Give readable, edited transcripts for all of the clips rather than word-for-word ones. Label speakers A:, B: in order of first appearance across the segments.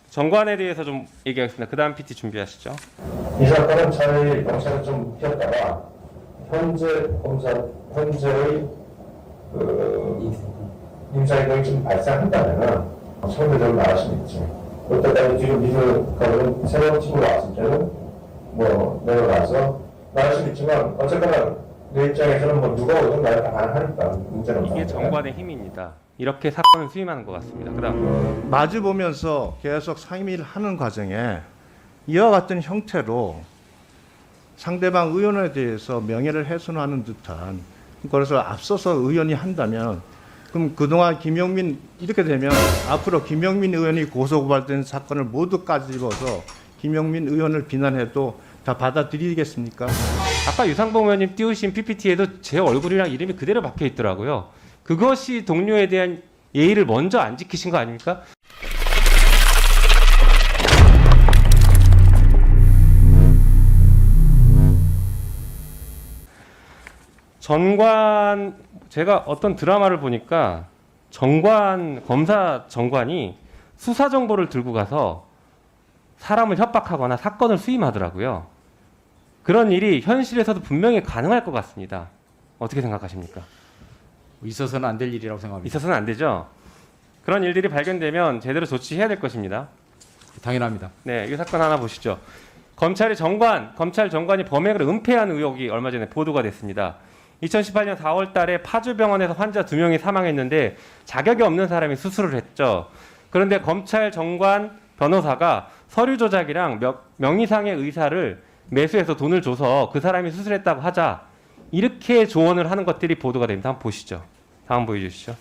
A: 정관에 대해서 좀 얘기하겠습니다. 그 다음 PT 준비하시죠.
B: 이 사건은 차라리 경찰을 좀 묵혔다가 현재의 임사이동이 좀 발생한다면은 상대적으로 나을 수는 있지. 그때까지 뒤로 미술 거는 새로운 팀으로 왔을 때는 뭐 내려가서 나을 수는 있지만 어쨌거나 내 입장에서는 뭐 누가 오든 나를 다 가능하니까 문제는 없다.
A: 이게 정관의 힘입니다. 이렇게 사건을 수임하는 것 같습니다. 그 다음
C: 마주 보면서 계속 상의를 하는 과정에 이와 같은 형태로 상대방 의원에 대해서 명예를 훼손하는 듯한 그래서 앞서서 의원이 한다면 그럼 그동안 김용민 이렇게 되면 앞으로 김용민 의원이 고소고발된 사건을 모두 까집어서 김용민 의원을 비난해도 다 받아들이겠습니까?
A: 아까 유상봉 의원님 띄우신 PPT에도 제 얼굴이랑 이름이 그대로 박혀 있더라고요. 그것이 동료에 대한 예의를 먼저 안 지키신 거 아닙니까? 전관, 제가 어떤 드라마를 보니까 검사 정관이 수사 정보를 들고 가서 사람을 협박하거나 사건을 수임하더라고요. 그런 일이 현실에서도 분명히 가능할 것 같습니다. 어떻게 생각하십니까?
D: 있어서는 안 될 일이라고 생각합니다.
A: 있어서는 안 되죠. 그런 일들이 발견되면 제대로 조치해야 될 것입니다.
D: 당연합니다.
A: 네, 이 사건 하나 보시죠. 검찰 정관이 범행을 은폐한 의혹이 얼마 전에 보도가 됐습니다. 2018년 4월 달에 파주병원에서 환자 2명이 사망했는데 자격이 없는 사람이 수술을 했죠. 그런데 검찰 정관 변호사가 서류 조작이랑 명의상의 의사를 매수해서 돈을 줘서 그 사람이 수술했다고 하자 이렇게 조언을 하는 것들이 보도가 됩니다. 한번 보시죠. 다음 보여주시죠.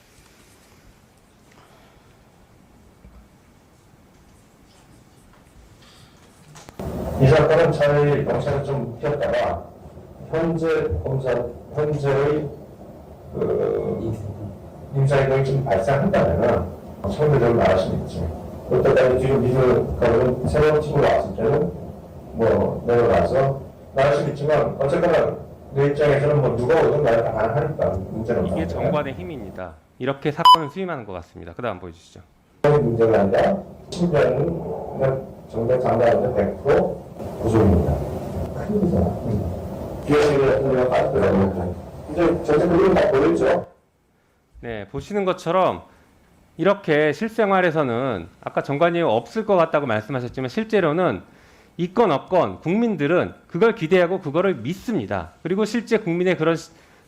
B: 이 사건은 차라리 경찰을 좀 묵혔다가 현재의 임사이동이 좀 발생한다면은 상대적으로 나을 수는 있지. 그때까지 뒤로 미술 거는 새로운 팀으로 왔을 때는 뭐 내려가서 나을 수는 있지만 어쨌거나 내 입장에서는 뭐 누가 오든 나를 다 가능하니까 문제는 없다.
A: 이게 정관의 힘입니다. 이렇게 사건을 수임하는 것 같습니다. 그 다음 보여주시죠.
B: 문제가 아니라 심장은 그냥 정작 장담하는데 100% 고소입니다. 큰일이잖아. 기어식을 같은 경우가 빠지더라고요. 이제 전체 그림은 다 보였죠?
A: 네, 보시는 것처럼 이렇게 실생활에서는 아까 정관이 없을 것 같다고 말씀하셨지만 실제로는 있건 없건 국민들은 그걸 기대하고 그거를 믿습니다. 그리고 실제 국민의 그런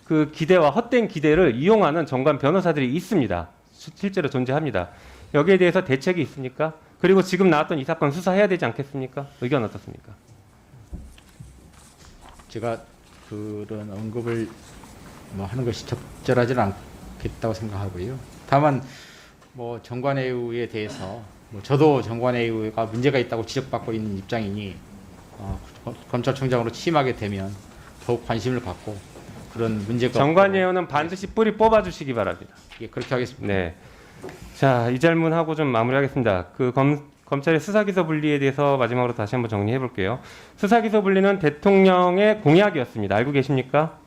A: 그 기대와 헛된 기대를 이용하는 정관 변호사들이 있습니다. 실제로 존재합니다. 여기에 대해서 대책이 있습니까? 그리고 지금 나왔던 이 사건 수사해야 되지 않겠습니까? 의견 어떻습니까?
D: 제가 그런 언급을 하는 것이 적절하지는 않겠다고 생각하고요. 다만 정관예우에 대해서 저도 정관예우가 문제가 있다고 지적받고 있는 입장이니 검찰총장으로 취임하게 되면 더욱 관심을 갖고 그런 문제가
A: 정관예우는 반드시 뿌리 뽑아주시기 바랍니다.
D: 예, 그렇게 하겠습니다.
A: 네. 자, 이 질문하고 좀 마무리하겠습니다. 검찰의 수사기소 분리에 대해서 마지막으로 다시 한번 정리해 볼게요. 수사기소 분리는 대통령의 공약이었습니다. 알고 계십니까?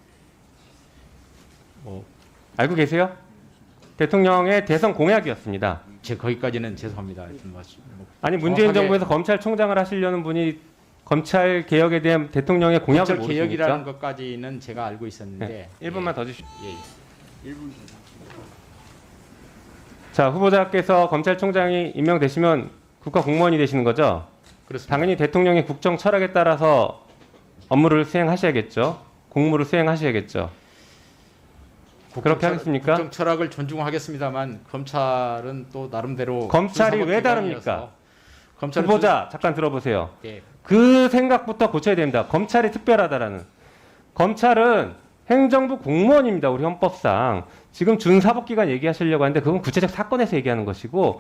A: 알고 계세요? 대통령의 대선 공약이었습니다.
D: 제 거기까지는 죄송합니다.
A: 아니 문재인
D: 정확하게
A: 정부에서 검찰총장을 하시려는 분이 검찰 개혁에 대한 대통령의 공약을
D: 검찰 개혁이라는
A: 모르십니까?
D: 것까지는 제가 알고 있었는데
A: 네, 1분만 더 주시죠.
D: 예.
A: 자, 후보자께서 검찰총장이 임명되시면 국가 공무원이 되시는 거죠?
D: 그렇습니다.
A: 당연히 대통령의 국정 철학에 따라서 업무를 수행하셔야겠죠. 공무를 수행하셔야겠죠. 그렇게 하겠습니까?
D: 국정 철학을 존중하겠습니다만 검찰은 또 나름대로
A: 검찰이 왜
D: 수사기관이어서
A: 다릅니까?
D: 검찰은
A: 후보자 잠깐 들어보세요.
D: 예,
A: 그 생각부터 고쳐야 됩니다. 검찰이 특별하다라는. 검찰은 행정부 공무원입니다. 우리 헌법상. 지금 준사법기관 얘기하시려고 하는데 그건 구체적 사건에서 얘기하는 것이고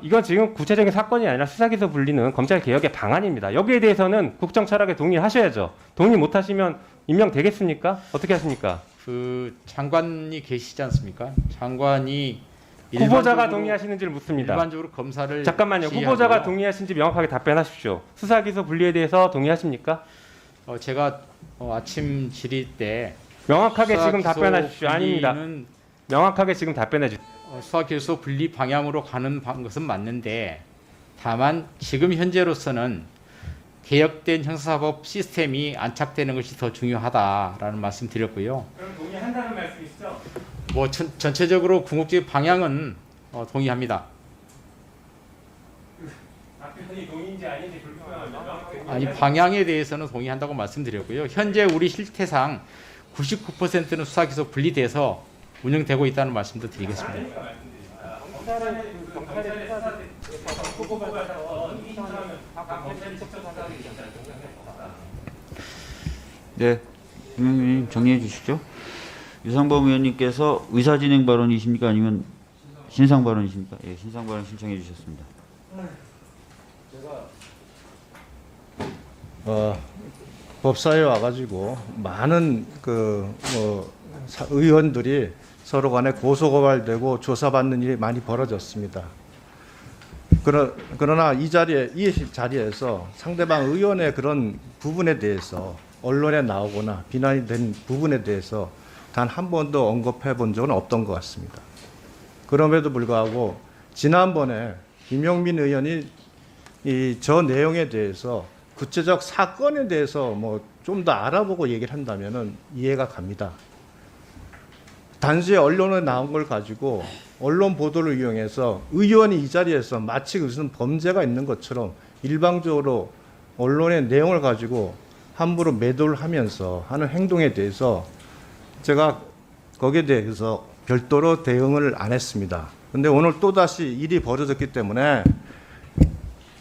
A: 이건 지금 구체적인 사건이 아니라 수사기소 분리는 검찰 개혁의 방안입니다. 여기에 대해서는 국정 철학에 동의하셔야죠. 동의 못하시면 임명되겠습니까? 어떻게 하십니까?
D: 그 장관이 계시지 않습니까? 장관이
A: 후보자가 동의하시는지를 묻습니다.
D: 일반적으로 검사를
A: 잠깐만요.
D: 지휘하고요.
A: 후보자가 동의하신지 명확하게 답변하십시오. 수사기소 분리에 대해서 동의하십니까?
D: 제가 아침 질의 때
A: 명확하게 지금
D: 수사기소
A: 답변하십시오. 아닙니다.
D: 분리는
A: 명확하게 지금 답변해 주십시오.
D: 수사기소 분리 방향으로 가는 것은 맞는데 다만 지금 현재로서는 개혁된 형사사법 시스템이 안착되는 것이 더 중요하다라는 말씀 드렸고요.
A: 그럼 동의한다는 말씀이시죠?
D: 뭐 전체적으로 궁극적인 방향은 동의합니다.
A: 앞에서는 동의인지 아닌지 불분명합니다.
D: 아니 방향에 대해서는 동의한다고 말씀드렸고요. 현재 우리 실태상 99%는 수사 기소 분리돼서 운영되고 있다는 말씀도 드리겠습니다.
A: 경찰의 수사 보고받아서 이 상황은 검찰이 직접 수사하는 게 괜찮다고 생각합니다.
E: 네, 김영민 의원님 정리해 주시죠. 유상범 의원님께서 의사진행 발언이십니까 아니면 신상 발언이십니까? 예, 신상 발언 신청해 주셨습니다.
C: 법사에 와가지고 많은 의원들이 서로 간에 고소고발되고 조사받는 일이 많이 벌어졌습니다. 그러나 이 자리에서 상대방 의원의 그런 부분에 대해서 언론에 나오거나 비난이 된 부분에 대해서 단 한 번도 언급해 본 적은 없던 것 같습니다. 그럼에도 불구하고 지난번에 김용민 의원이 저 내용에 대해서 구체적 사건에 대해서 뭐 좀 더 알아보고 얘기를 한다면은 이해가 갑니다. 단지 언론에 나온 걸 가지고 언론 보도를 이용해서 의원이 이 자리에서 마치 무슨 범죄가 있는 것처럼 일방적으로 언론의 내용을 가지고 함부로 매도를 하면서 하는 행동에 대해서 제가 거기에 대해서 별도로 대응을 안 했습니다. 근데 오늘 또다시 일이 벌어졌기 때문에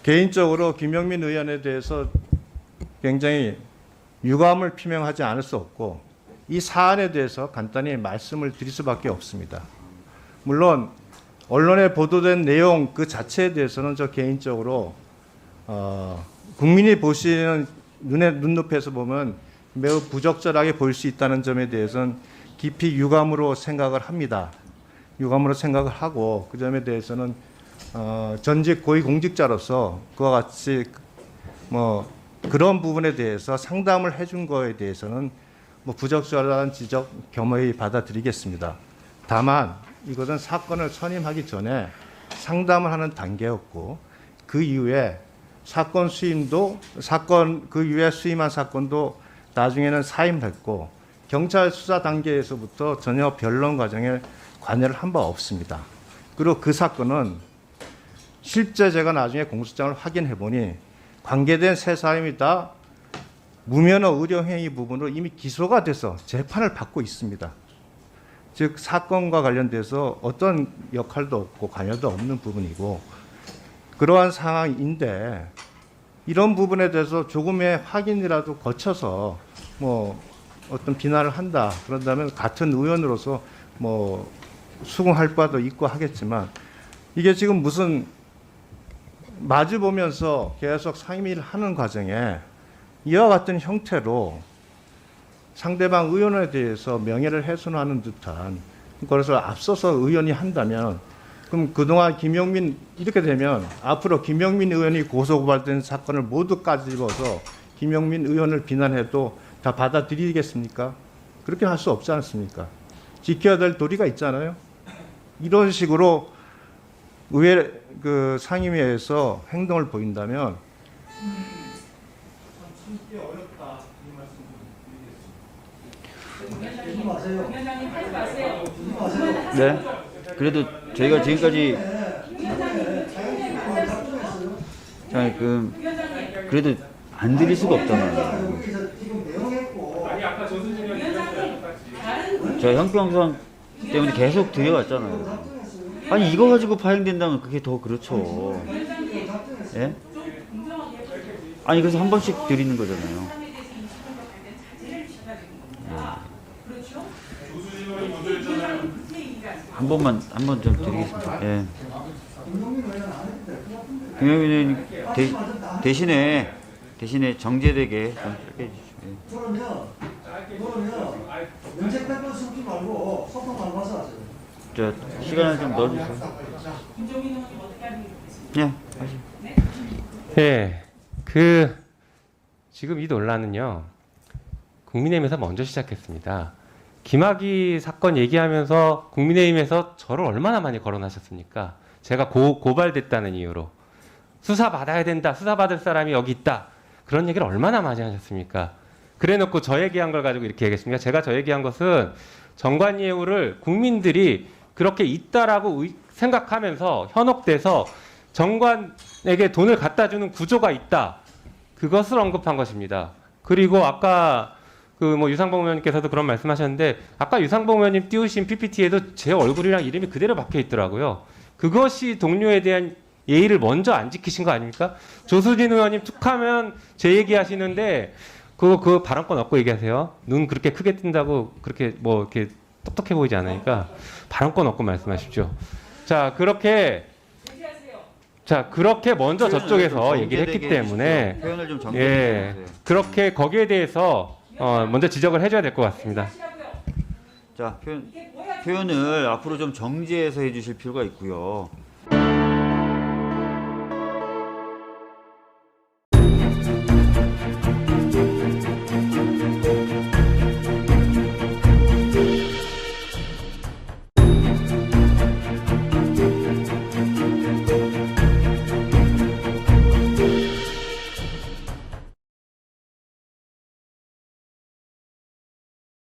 C: 개인적으로 김영민 의원에 대해서 굉장히 유감을 표명하지 않을 수 없고 이 사안에 대해서 간단히 말씀을 드릴 수밖에 없습니다. 물론 언론에 보도된 내용 그 자체에 대해서는 저 개인적으로 국민이 보시는 눈높이에서 보면 매우 부적절하게 보일 수 있다는 점에 대해서는 깊이 유감으로 생각을 합니다. 유감으로 생각을 하고 그 점에 대해서는 전직 고위공직자로서 그와 같이 뭐 그런 부분에 대해서 상담을 해준 거에 대해서는 뭐 부적절한 지적 겸허히 받아들이겠습니다. 다만 이것은 사건을 선임하기 전에 상담을 하는 단계였고 그 이후에 그 이후에 수임한 사건도 나중에는 사임했고 경찰 수사 단계에서부터 전혀 변론 과정에 관여를 한 바 없습니다. 그리고 그 사건은 실제 제가 나중에 공소장을 확인해 보니 관계된 세 사람이 다 무면허 의료행위 부분으로 이미 기소가 돼서 재판을 받고 있습니다. 즉 사건과 관련돼서 어떤 역할도 없고 관여도 없는 부분이고 그러한 상황인데 이런 부분에 대해서 조금의 확인이라도 거쳐서 뭐 어떤 비난을 한다 그런다면 같은 의원으로서 뭐 수긍할 바도 있고 하겠지만 이게 지금 무슨 마주 보면서 계속 상임위를 하는 과정에 이와 같은 형태로 상대방 의원에 대해서 명예를 훼손하는 듯한 그래서 앞서서 의원이 한다면 그럼 그동안 김용민 이렇게 되면 앞으로 김용민 의원이 고소고발된 사건을 모두 까집어서 김용민 의원을 비난해도 다 받아들이겠습니까? 그렇게 할 수 없지 않습니까? 지켜야 될 도리가 있잖아요. 이런 식으로 의회 상임위에서 행동을 보인다면 참기 어렵다 이 말씀.
E: 네. 그래도 저희가 지금까지 그래도 안 드릴 수가 없잖아요.
A: 아니 아까 조수진 의원님
E: 저 형평성 때문에 계속 드려왔잖아요. 아니 이거 가지고 파행된다면 그게 더 그렇죠. 예? 아니 그래서 한 번씩 드리는 거잖아요. 한 번 좀 드리겠습니다. 예. 김영민 의원님 대신에 정제되게 좀 짧게 해주시죠. 예.
F: 그러면 면책 패턴 숨기 말고 소통 말고 하세요.
E: 저 시간을 좀 넣어주세요. 예. 하시죠.
A: 네, 지금 이 논란은요 국민의힘에서 먼저 시작했습니다. 김학의 사건 얘기하면서 국민의힘에서 저를 얼마나 많이 거론하셨습니까? 제가 고발됐다는 이유로 수사 받아야 된다. 수사 받을 사람이 여기 있다. 그런 얘기를 얼마나 많이 하셨습니까? 그래놓고 저 얘기한 걸 가지고 이렇게 얘기했습니까? 제가 저 얘기한 것은 정관예우를 국민들이 그렇게 있다라고 생각하면서 현혹돼서 정관에게 돈을 갖다 주는 구조가 있다. 그것을 언급한 것입니다. 그리고 아까 그 뭐 유상봉 의원님께서도 그런 말씀하셨는데 아까 유상봉 의원님 띄우신 PPT에도 제 얼굴이랑 이름이 그대로 박혀 있더라고요. 그것이 동료에 대한 예의를 먼저 안 지키신 거 아닙니까? 조수진 의원님 툭하면 제 얘기하시는데 그 발언권 얻고 얘기하세요. 눈 그렇게 크게 뜬다고 그렇게 뭐 이렇게 똑똑해 보이지 않으니까 발언권 얻고 말씀하십시오. 자 그렇게 먼저 저쪽에서 얘기를 했기 때문에
E: 표현을 좀 정리해
A: 예
E: 주세요.
A: 그렇게 거기에 대해서 먼저 지적을 해줘야 될 것 같습니다.
E: 자, 표현을 앞으로 좀 정지해서 해주실 필요가 있고요.